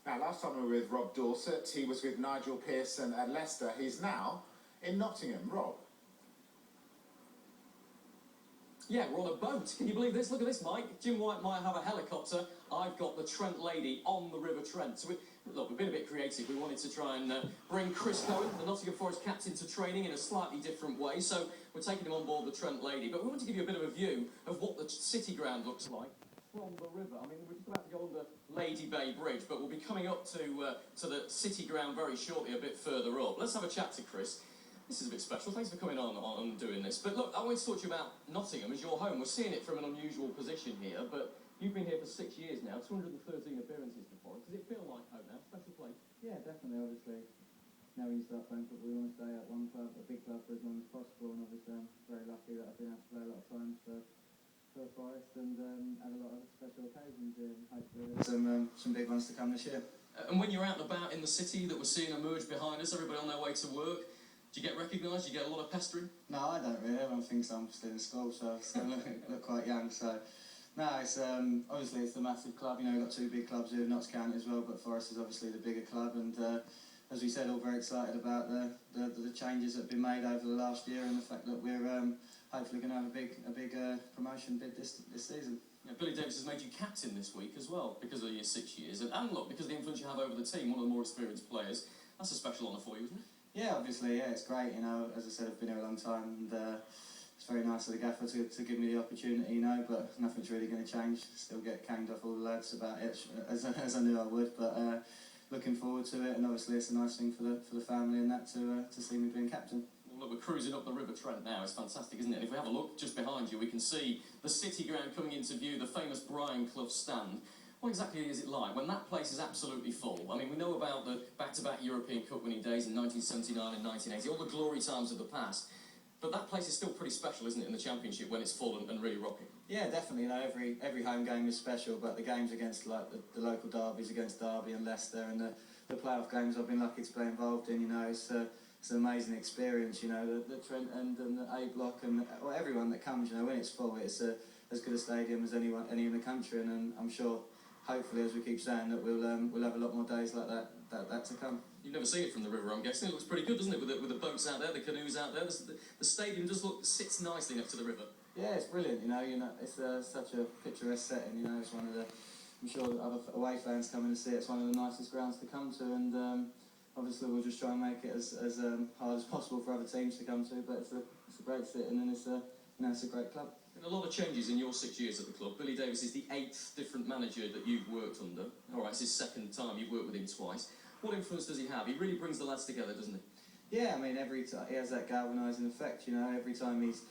Now, last time we were with Rob Dorset, he was with Nigel Pearson at Leicester. He's now in Nottingham. Rob. Yeah, we're on a boat. Can you believe this? Look at this, Mike. Jim White might have a helicopter. I've got the Trent Lady on the River Trent. So we've been a bit creative. We wanted to try and bring Chris Cohen, the Nottingham Forest captain, to training in a slightly different way. So we're taking him on board the Trent Lady. But we want to give you a bit of a view of what the city ground looks like from the river. I mean, we're just about to go under Lady Bay Bridge, but we'll be coming up to the city ground very shortly, a bit further up. Let's have a chat to Chris. This is a bit special. Thanks for coming on and doing this. But look, I want to talk to you about Nottingham as your home. We're seeing it from an unusual position here, but you've been here for 6 years now, 213 appearances before. Does it feel like home now? Special place? Yeah, definitely. Obviously, now when you start playing football, we want to stay at one club, a big club, for as long as possible. And obviously, I'm very lucky that I've been able to play a lot of times for Forest and had a lot of special occasions here. Hopefully, some big ones to come this year. And when you're out and about in the city that we're seeing emerge behind us, everybody on their way to work, do you get recognised? Do you get a lot of pestering? No, I don't really. Everyone thinks I'm still in school, so I still look quite young. So, no, it's obviously it's the massive club. You know, we've got two big clubs here, Notts County as well, but Forest is obviously the bigger club. And as we said, all very excited about the changes that have been made over the last year and the fact that we're hopefully going to have a big promotion bid this season. Yeah, Billy Davies has made you captain this week as well because of your 6 years, and look, because of the influence you have over the team, one of the more experienced players. That's a special honour for you, isn't it? Yeah, obviously, yeah, it's great, you know, as I said, I've been here a long time, and it's very nice of the gaffer to give me the opportunity, you know, but nothing's really going to change. Still get canged off all the lads about it, as I knew I would, but looking forward to it, and obviously it's a nice thing for the family and that to see me being captain. Well, look, we're cruising up the River Trent now. It's fantastic, isn't it? And if we have a look just behind you, we can see the city ground coming into view, the famous Brian Clough stand. What exactly is it like when that place is absolutely full? I mean, we know about the back-to-back European Cup winning days in 1979 and 1980, all the glory times of the past. But that place is still pretty special, isn't it, in the Championship when it's full and really rocking? Yeah, definitely. You know, every home game is special, but the games against like the local derbies against Derby and Leicester and the playoff games I've been lucky to be involved in, you know, it's an amazing experience. You know, the Trent End and the A Block and everyone that comes. You know, when it's full, it's as good a stadium as any in the country, and I'm sure, hopefully, as we keep saying, that we'll have a lot more days like that to come. You've never seen it from the river, I'm guessing. It looks pretty good, doesn't it, with the boats out there, the canoes out there. The stadium sits nicely next to the river. Yeah, it's brilliant. You know, it's such a picturesque setting. You know, it's one of the. I'm sure that other away fans coming to see it. It's one of the nicest grounds to come to, and obviously we'll just try and make it as hard as possible for other teams to come to. But it's a great sit, and it's a great club. And a lot of changes in your 6 years at the club. Billy Davies is the 8th different manager that you've worked under. All right, it's his second time. You've worked with him twice. What influence does he have? He really brings the lads together, doesn't he? Yeah, I mean, every time he has that galvanising effect. You know, every time he's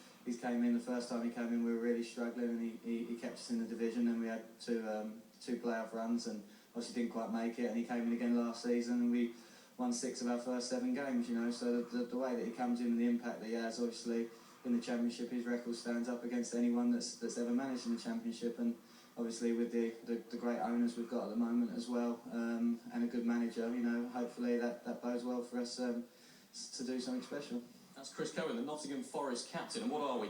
came in. The first time he came in, we were really struggling, and he kept us in the division, and we had two playoff runs, and obviously didn't quite make it. And he came in again last season, and we won 6 of our first 7 games. You know, so the way that he comes in and the impact that he has, obviously. In the Championship, his record stands up against anyone that's ever managed in the Championship, and obviously with the great owners we've got at the moment as well, and a good manager, you know, hopefully that bodes well for us to do something special. That's Chris Cohen, the Nottingham Forest captain, and what are we?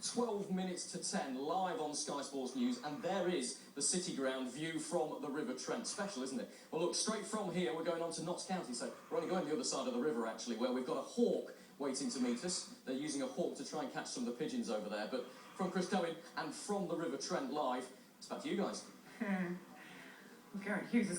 12 minutes to 10, live on Sky Sports News, and there is the city ground view from the River Trent. Special, isn't it? Well, look, straight from here, we're going on to Notts County, so we're only going the other side of the river, actually, where we've got a hawk waiting to meet us. They're using a hawk to try and catch some of the pigeons over there. But from Chris Cohen and from the River Trent live, it's back to you guys. Garrett Hughes is